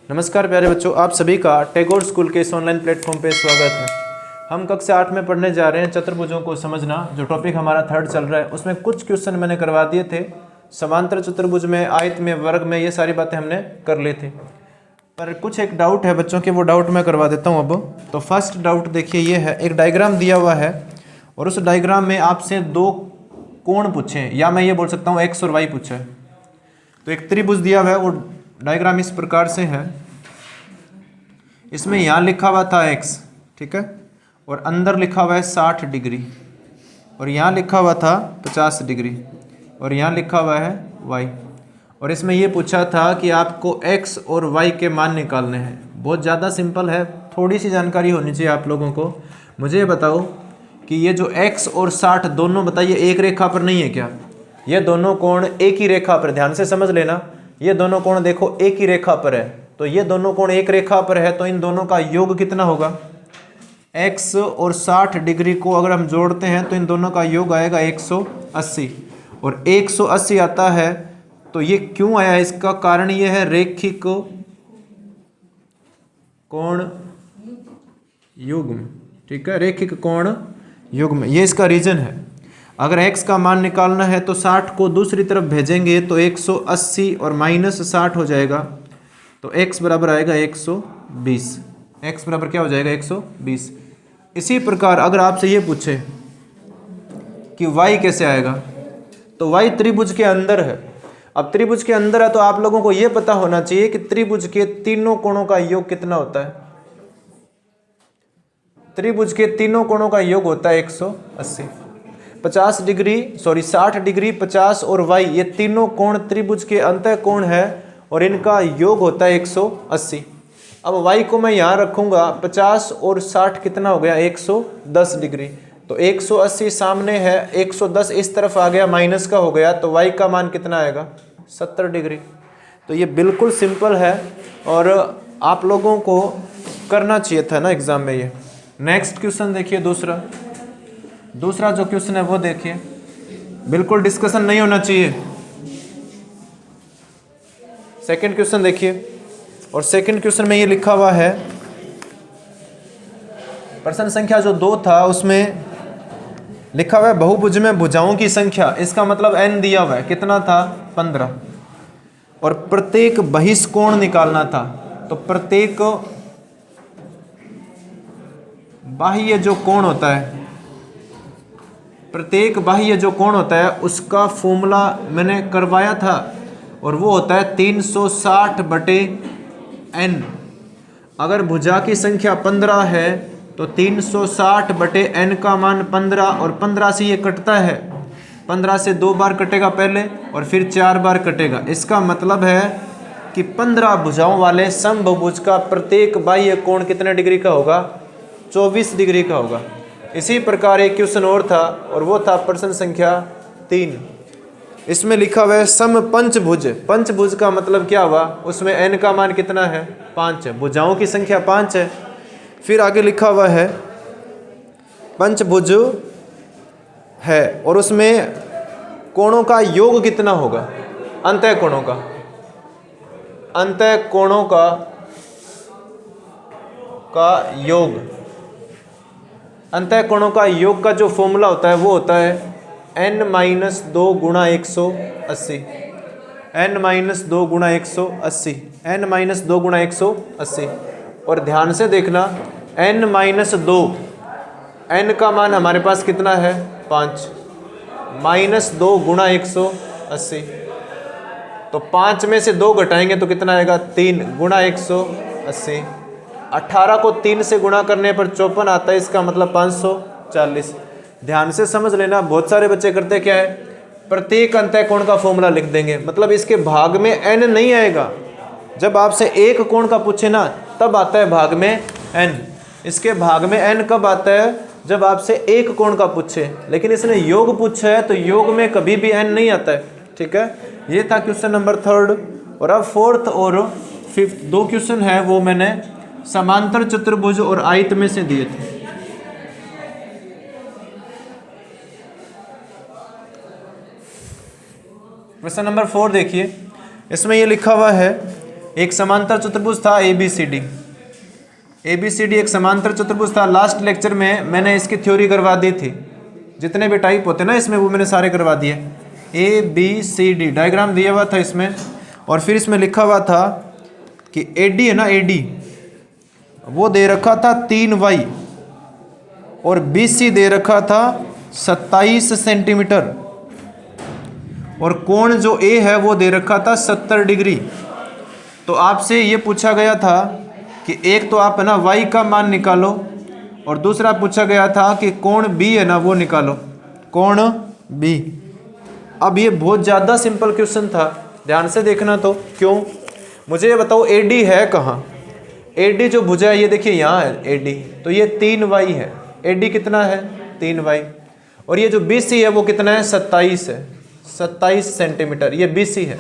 नमस्कार प्यारे बच्चों, आप सभी का टैगोर स्कूल के इस ऑनलाइन प्लेटफॉर्म पे स्वागत है। हम कक्षा 8 में पढ़ने जा रहे हैं चतुर्भुजों को समझना। जो टॉपिक हमारा थर्ड चल रहा है उसमें कुछ क्वेश्चन मैंने करवा दिए थे। समांतर चतुर्भुज में, आयत में, वर्ग में, ये सारी बातें हमने कर ली थी। पर कुछ एक डाउट है बच्चों के, वो डाउट मैं करवा देता हूँ अब। तो फर्स्ट डाउट देखिए, ये है एक डायग्राम दिया हुआ है और उस डायग्राम में आपसे दो कोण पूछे, या मैं ये बोल सकता हूँ एक्स और वाई पूछे। तो एक त्रिभुज दिया हुआ है, वो डायग्राम इस प्रकार से है। इसमें यहाँ लिखा हुआ था x, ठीक है, और अंदर लिखा हुआ है 60 डिग्री, और यहाँ लिखा हुआ था 50 डिग्री, और यहाँ लिखा हुआ है y। और इसमें ये पूछा था कि आपको x और y के मान निकालने हैं। बहुत ज़्यादा सिंपल है, थोड़ी सी जानकारी होनी चाहिए आप लोगों को। मुझे ये बताओ कि ये जो x और 60 दोनों, बताइए एक रेखा पर नहीं है क्या? ये दोनों कोण एक ही रेखा पर, ध्यान से समझ लेना, ये दोनों कोण देखो एक ही रेखा पर है। तो ये दोनों कोण एक रेखा पर है, तो इन दोनों का योग कितना होगा? x और 60 डिग्री को अगर हम जोड़ते हैं तो इन दोनों का योग आएगा 180, और 180 आता है। तो ये क्यों आया? इसका कारण ये है रैखिक कोण युग्म, ठीक है, रैखिक कोण युग्म, ये इसका रीजन है। अगर x का मान निकालना है तो 60 को दूसरी तरफ भेजेंगे तो 180 और -60 हो जाएगा, तो x बराबर आएगा 120। x बराबर क्या हो जाएगा? 120। इसी प्रकार अगर आपसे ये पूछे कि y कैसे आएगा, तो y त्रिभुज के अंदर है। अब त्रिभुज के अंदर है तो आप लोगों को ये पता होना चाहिए कि त्रिभुज के तीनों कोणों का योग कितना होता है। त्रिभुज के तीनों कोणों का योग होता है 180। 50 डिग्री, सॉरी 60 डिग्री, 50 और y, ये तीनों कोण त्रिभुज के अंतः कोण है और इनका योग होता है 180। अब y को मैं यहाँ रखूंगा, 50 और 60 कितना हो गया? 110 डिग्री। तो 180 सामने है, 110 इस तरफ आ गया, माइनस का हो गया, तो y का मान कितना आएगा? 70 डिग्री। तो ये बिल्कुल सिंपल है और आप लोगों को करना चाहिए था ना एग्जाम में ये। नेक्स्ट क्वेश्चन देखिए, दूसरा जो क्वेश्चन है वो देखिए, बिल्कुल डिस्कशन नहीं होना चाहिए। सेकंड क्वेश्चन देखिए, और सेकंड क्वेश्चन में ये लिखा हुआ है, प्रश्न संख्या जो 2 था उसमें लिखा हुआ है बहुभुज में भुजाओं की संख्या, इसका मतलब n दिया हुआ है, कितना था? 15, और प्रत्येक बहिष्कोण निकालना था। तो प्रत्येक बाह्य जो कोण होता है, प्रत्येक बाह्य जो कोण होता है उसका फॉर्मूला मैंने करवाया था, और वो होता है 360/n। अगर भुजा की संख्या 15 है तो 360/n का मान 15, और 15 से ये कटता है, 15 से 2 बार कटेगा पहले और फिर 4 बार कटेगा। इसका मतलब है कि 15 भुजाओं वाले समभुज का प्रत्येक बाह्य कोण कितने डिग्री का होगा? 24 डिग्री का होगा। इसी प्रकार एक क्वेश्चन और था, और वो था प्रश्न संख्या 3। इसमें लिखा हुआ है समपंचभुज। पंचभुज का मतलब क्या हुआ? उसमें n का मान कितना है? 5 है, भुजाओं की संख्या 5 है। फिर आगे लिखा हुआ है पंचभुज है और उसमें कोणों का योग कितना होगा? अंतः कोणों का, अंतः कोणों का योग, अंतः कोणों का योग का जो फॉर्मूला होता है वो होता है n-2 × 180, n-2 × 180, n-2 × 180। और ध्यान से देखना, n-2, n का मान हमारे पास कितना है? 5, -2 × 180, तो 5 में से 2 घटाएंगे तो कितना आएगा? 3 × 180। 18 को 3 से गुणा करने पर 54 आता है, इसका मतलब 540। ध्यान से समझ लेना, बहुत सारे बच्चे करते क्या है, प्रत्येक अंतः कोण का फॉर्मूला लिख देंगे, मतलब इसके भाग में n नहीं आएगा। जब आपसे एक कोण का पूछे ना तब आता है भाग में n, इसके भाग में n कब आता है? जब आपसे एक कोण का पूछे। लेकिन इसने योग पूछा है तो योग में कभी भी n नहीं आता है, ठीक है। ये था क्वेश्चन नंबर 3। और अब 4th और 5th 2 क्वेश्चन है, वो मैंने समांतर चतुर्भुज और आयत में से दिए थे। क्वेश्चन नंबर 4 देखिए, इसमें ये लिखा हुआ है एक समांतर चतुर्भुज था ABCD। ABCD एक समांतर चतुर्भुज था। लास्ट लेक्चर में मैंने इसकी थ्योरी करवा दी थी, जितने भी टाइप होते हैं ना इसमें वो मैंने सारे करवा दिए। ABCD डायग्राम दिया हुआ था इसमें, और फिर इसमें लिखा हुआ था कि AD है ना, AD वो दे रखा था 3y और BC दे रखा था 27 सेंटीमीटर, और कोण जो A है वो दे रखा था 70 डिग्री। तो आपसे ये पूछा गया था कि एक तो आप है ना y का मान निकालो, और दूसरा पूछा गया था कि कोण B है ना वो निकालो, कोण B। अब ये बहुत ज़्यादा सिंपल क्वेश्चन था, ध्यान से देखना। तो क्यों, मुझे ये बताओ AD है कहाँ? AD जो भुजा है ये देखिए यहाँ है AD, तो ये 3y है। AD कितना है? 3y। और ये जो BC है वो कितना है? 27 है, 27 सेंटीमीटर, ये BC है।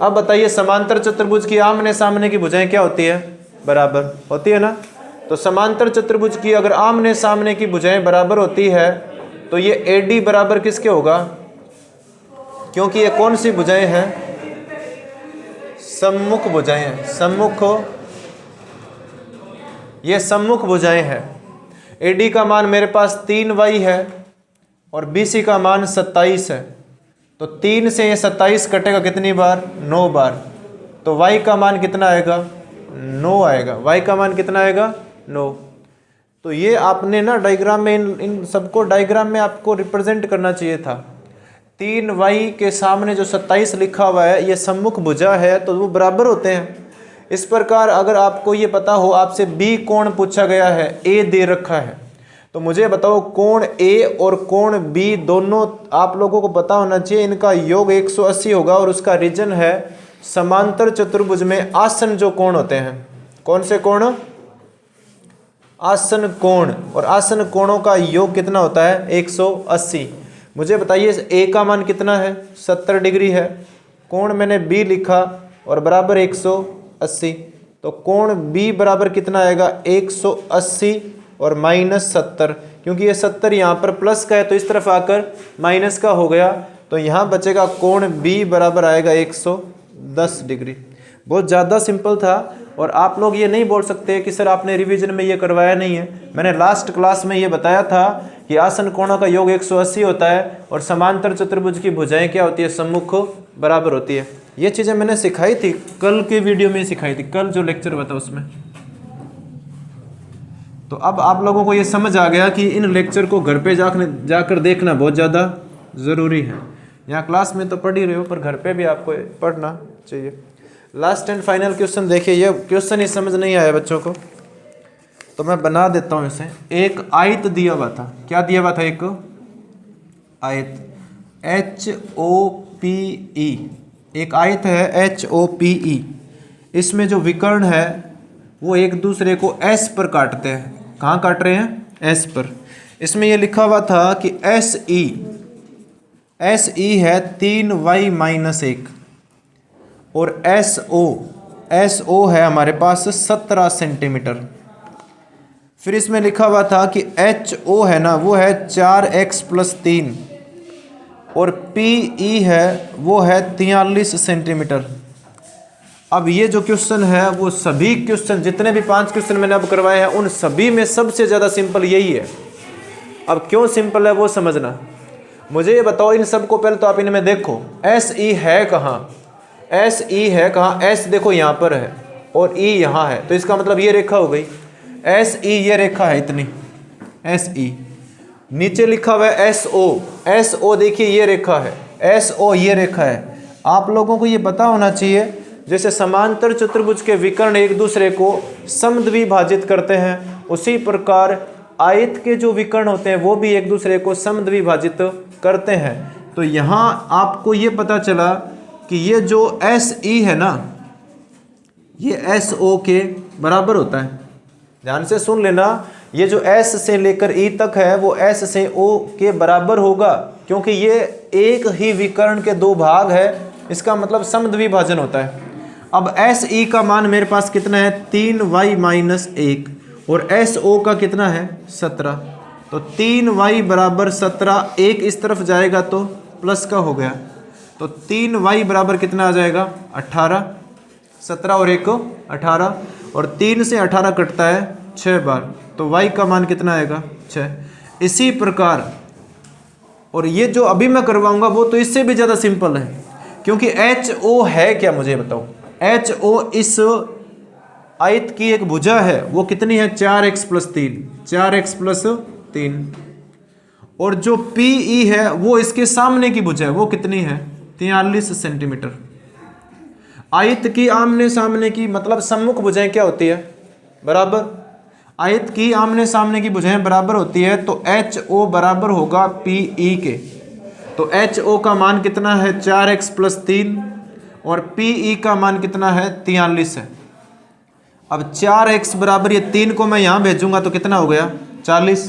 अब बताइए समांतर चतुर्भुज की आमने सामने की भुजाएं क्या होती है? बराबर होती है ना। तो समांतर चतुर्भुज की अगर आमने सामने की भुजाएं बराबर होती है तो ये AD बराबर किसके होगा? क्योंकि ये कौन सी भुजाएं हैं? सम्मुख भुजाएं हैं, सम्मुख, ये सम्मुख भुजाएं हैं। AD का मान मेरे पास 3y है और BC का मान 27 है, तो 3 से ये 27 कटेगा कितनी बार? 9 बार। तो y का मान कितना आएगा? 9 आएगा। y का मान कितना आएगा? 9। तो ये आपने ना डायग्राम में इन सबको डायग्राम में आपको रिप्रेजेंट करना चाहिए था। 3y के सामने जो 27 लिखा हुआ है ये सम्मुख भुजा है, तो वो बराबर होते हैं। इस प्रकार अगर आपको ये पता हो, आपसे B कोण पूछा गया है, A दे रखा है, तो मुझे बताओ कोण A और कोण B दोनों आप लोगों को पता होना चाहिए, इनका योग 180 होगा, और उसका रीजन है समांतर चतुर्भुज में आसन जो कोण होते हैं। कौन से कोण? आसन कोण। और आसन कोणों का योग कितना होता है? 180। मुझे बताइए A का मान कितना है? 70 डिग्री है। कोण मैंने B लिखा और बराबर 180, तो कोण B बराबर कितना आएगा? 180 और -70, क्योंकि ये 70 यहाँ पर प्लस का है तो इस तरफ आकर माइनस का हो गया, तो यहाँ बचेगा कोण B बराबर आएगा 110 डिग्री। बहुत ज़्यादा सिंपल था, और आप लोग ये नहीं बोल सकते कि सर आपने रिवीजन में ये करवाया नहीं है। मैंने लास्ट क्लास में ये बताया था कि आसन कोणों का योग 180 होता है और समांतर चतुर्भुज की भुजाएं क्या होती है? सम्मुख बराबर होती है। ये चीज़ें मैंने सिखाई थी, कल के वीडियो में सिखाई थी, कल जो लेक्चर हुआ था उसमें। तो अब आप लोगों को ये समझ आ गया कि इन लेक्चर को घर पे जाकर देखना बहुत ज़्यादा ज़रूरी है। यहाँ क्लास में तो पढ़ ही रहे हो, पर घर पे भी आपको पढ़ना चाहिए। लास्ट एंड फाइनल क्वेश्चन देखिए, ये क्वेश्चन ही समझ नहीं आया बच्चों को, तो मैं बना देता हूँ इसे। एक आयत दिया हुआ था, क्या दिया हुआ था? एक आयत HOPE, एक आयत है HOPE। इसमें जो विकर्ण है वो एक दूसरे को S पर काटते हैं। कहाँ काट रहे हैं? S पर। इसमें ये लिखा हुआ था कि SE है 3y-1 और SO है हमारे पास 17 सेंटीमीटर। फिर इसमें लिखा हुआ था कि HO है ना वो है 4x + 3 और PE है वो है 43 सेंटीमीटर। अब ये जो क्वेश्चन है वो सभी क्वेश्चन, जितने भी 5 क्वेश्चन मैंने अब करवाए हैं, उन सभी में सबसे ज़्यादा सिंपल यही है। अब क्यों सिंपल है वो समझना। मुझे ये बताओ, इन सब को पहले तो आप इनमें देखो, SE है कहाँ? SE है कहाँ? S देखो यहाँ पर है और E यहाँ है, तो इसका मतलब ये रेखा हो गई। SE ये रेखा है इतनी, SE। नीचे लिखा हुआ है SO देखिए ये रेखा है, SO ये रेखा है। आप लोगों को ये पता होना चाहिए, जैसे समांतर चतुर्भुज के विकर्ण एक दूसरे को समद्विभाजित करते हैं, उसी प्रकार आयत के जो विकर्ण होते हैं वो भी एक दूसरे को समद्विभाजित करते हैं। तो यहाँ आपको ये पता चला कि ये जो SE है ना ये SO के बराबर होता है। ध्यान से सुन लेना, ये जो S से लेकर E तक है वो S से O के बराबर होगा, क्योंकि ये एक ही विकर्ण के 2 भाग है, इसका मतलब समद्विभाजन होता है। अब SE का मान मेरे पास कितना है? 3y-1 और SO का कितना है? 17। तो 3y बराबर 17, एक इस तरफ जाएगा तो प्लस का हो गया, तो 3y बराबर कितना आ जाएगा? 18। 17 और 1 18, और 3 से 18 कटता है 6 बार, तो y का मान कितना आएगा 6। इसी प्रकार, और ये जो अभी मैं करवाऊंगा वो तो इससे भी ज़्यादा सिंपल है, क्योंकि HO है क्या मुझे बताओ। HO इस आयत की एक भुजा है, वो कितनी है 4x + 3, 4x + 3। और जो PE है वो इसके सामने की भुजा है, वो कितनी है 43 सेंटीमीटर। आयत की आमने सामने की मतलब सम्मुख भुजाएं क्या होती है बराबर, आयत की आमने सामने की भुजाएं बराबर होती है, तो HO बराबर होगा PE के। तो HO का मान कितना है 4x + 3 और PE का मान कितना है 43 है। अब 4x बराबर ये 3 को मैं यहाँ भेजूंगा तो कितना हो गया 40,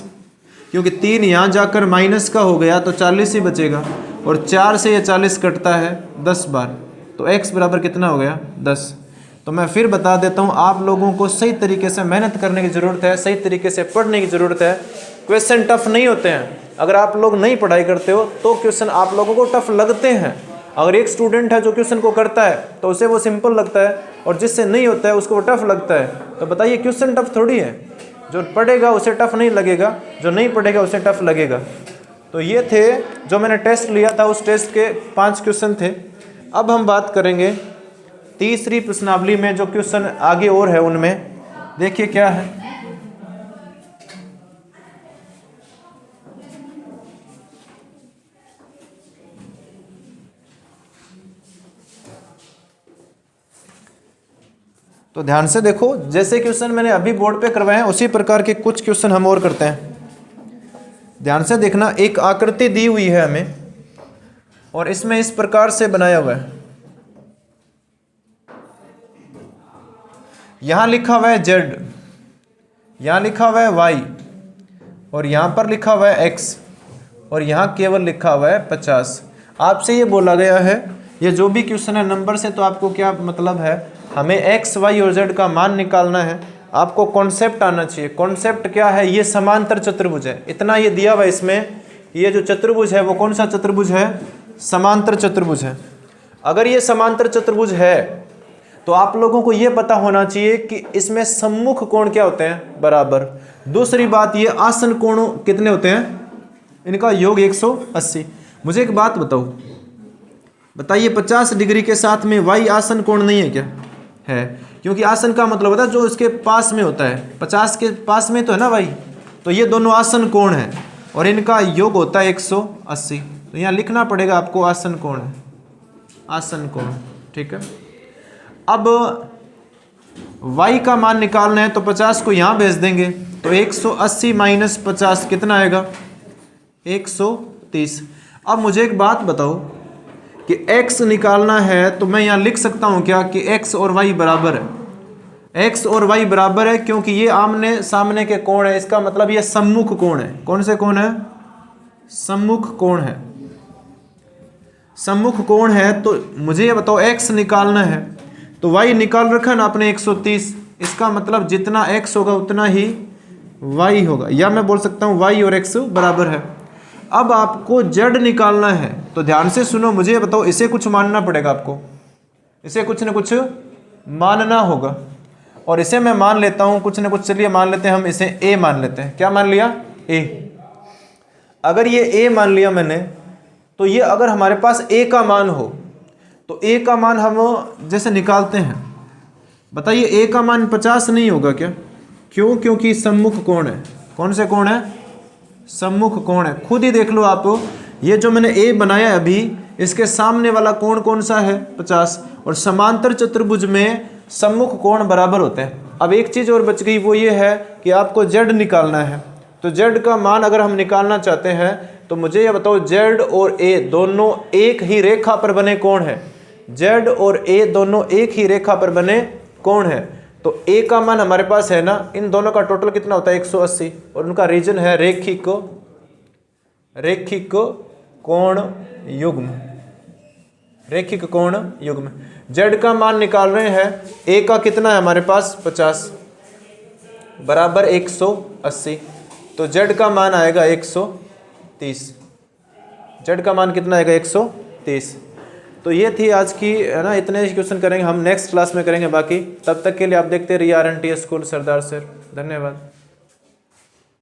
क्योंकि 3 यहाँ जाकर माइनस का हो गया तो 40 ही बचेगा, और 4 से ये 40 कटता है 10 बार, तो x बराबर कितना हो गया 10। तो मैं फिर बता देता हूँ, आप लोगों को सही तरीके से मेहनत करने की ज़रूरत है, सही तरीके से पढ़ने की ज़रूरत है। क्वेश्चन टफ नहीं होते हैं, अगर आप लोग नहीं पढ़ाई करते हो तो क्वेश्चन आप लोगों को टफ लगते हैं। अगर एक स्टूडेंट है जो क्वेश्चन को करता है तो उसे वो सिंपल लगता है, और जिससे नहीं होता है उसको वो टफ लगता है। तो बताइए क्वेश्चन टफ थोड़ी है, जो पढ़ेगा उसे टफ नहीं लगेगा, जो नहीं पढ़ेगा उसे टफ लगेगा। तो ये थे जो मैंने टेस्ट लिया था, उस टेस्ट के 5 क्वेश्चन थे। अब हम बात करेंगे तीसरी प्रश्नावली में जो क्वेश्चन आगे और है उनमें, देखिए क्या है। तो ध्यान से देखो, जैसे क्वेश्चन मैंने अभी बोर्ड पे करवाए हैं उसी प्रकार के कुछ क्वेश्चन हम और करते हैं। ध्यान से देखना, एक आकृति दी हुई है हमें और इसमें इस प्रकार से बनाया हुआ है। यहां लिखा हुआ है z, यहां लिखा हुआ है y, और यहां पर लिखा हुआ है x, और यहां केवल लिखा हुआ है 50। आपसे ये बोला गया है, ये जो भी क्वेश्चन है नंबर से, तो आपको क्या मतलब है, हमें x, y और z का मान निकालना है। आपको कॉन्सेप्ट आना चाहिए। कॉन्सेप्ट क्या है, ये समांतर चतुर्भुज है, इतना ये दिया हुआ है इसमें। ये जो चतुर्भुज है वो कौन सा चतुर्भुज है, समांतर चतुर्भुज है। अगर ये समांतर चतुर्भुज है तो आप लोगों को ये पता होना चाहिए कि इसमें सम्मुख कोण क्या होते हैं, बराबर। दूसरी बात, ये आसन कोण कितने होते हैं, इनका योग 180। मुझे एक बात बताइए 50 डिग्री के साथ में y आसन कोण नहीं है क्या, है, क्योंकि आसन का मतलब होता है जो इसके पास में होता है, 50 के पास में तो है ना y, तो ये दोनों आसन कोण है और इनका योग होता है 180। तो यहाँ लिखना पड़ेगा आपको आसन कोण है, आसन कोण, ठीक है। अब y का मान निकालना है तो 50 को यहाँ भेज देंगे, तो 180 माइनस 50 कितना आएगा 130। अब मुझे एक बात बताओ कि x निकालना है तो मैं यहाँ लिख सकता हूँ क्या कि x और y बराबर है, x और y बराबर है, क्योंकि ये आमने सामने के कोण है, इसका मतलब ये सम्मुख कोण है। कौन से कोण है, सम्मुख कोण है, सम्मुख कोण है। तो मुझे ये बताओ x निकालना है तो y निकाल रखा ना आपने 130, इसका मतलब जितना x होगा उतना ही y होगा, या मैं बोल सकता हूँ y और x बराबर है। अब आपको z निकालना है, तो ध्यान से सुनो, मुझे ये बताओ इसे कुछ मानना पड़ेगा आपको, इसे कुछ न कुछ मानना होगा, और इसे मैं मान लेता हूँ कुछ न कुछ। चलिए मान लेते हैं, हम इसे a मान लेते हैं। क्या मान लिया, a। अगर ये a मान लिया मैंने, तो ये अगर हमारे पास a का मान हो तो a का मान हम जैसे निकालते हैं, बताइए a का मान 50 नहीं होगा क्या, क्यों, क्योंकि सम्मुख कोण है। कौन से कोण है, सम्मुख कोण है। खुद ही देख लो आप, ये जो मैंने a बनाया अभी, इसके सामने वाला कोण कौन सा है 50, और समांतर चतुर्भुज में सम्मुख कोण बराबर होते हैं। अब एक चीज़ और बच गई, वो ये है कि आपको z निकालना है। तो z का मान अगर हम निकालना चाहते हैं तो मुझे ये बताओ z और a दोनों एक ही रेखा पर बने कोण है, z और a दोनों एक ही रेखा पर बने कोण है। तो a का मान हमारे पास है ना, इन दोनों का टोटल कितना होता है 180, और उनका रीजन है रैखिक कोण युग्म, रैखिक कोण युग्म। z का मान निकाल रहे हैं, a का कितना है हमारे पास 50 बराबर 180, तो z का मान आएगा 130। z का मान कितना आएगा 130। तो ये थी आज की, है ना, इतने क्वेश्चन करेंगे हम, नेक्स्ट क्लास में करेंगे बाकी। तब तक के लिए आप देखते रहिए RNT स्कूल सरदार सर। धन्यवाद।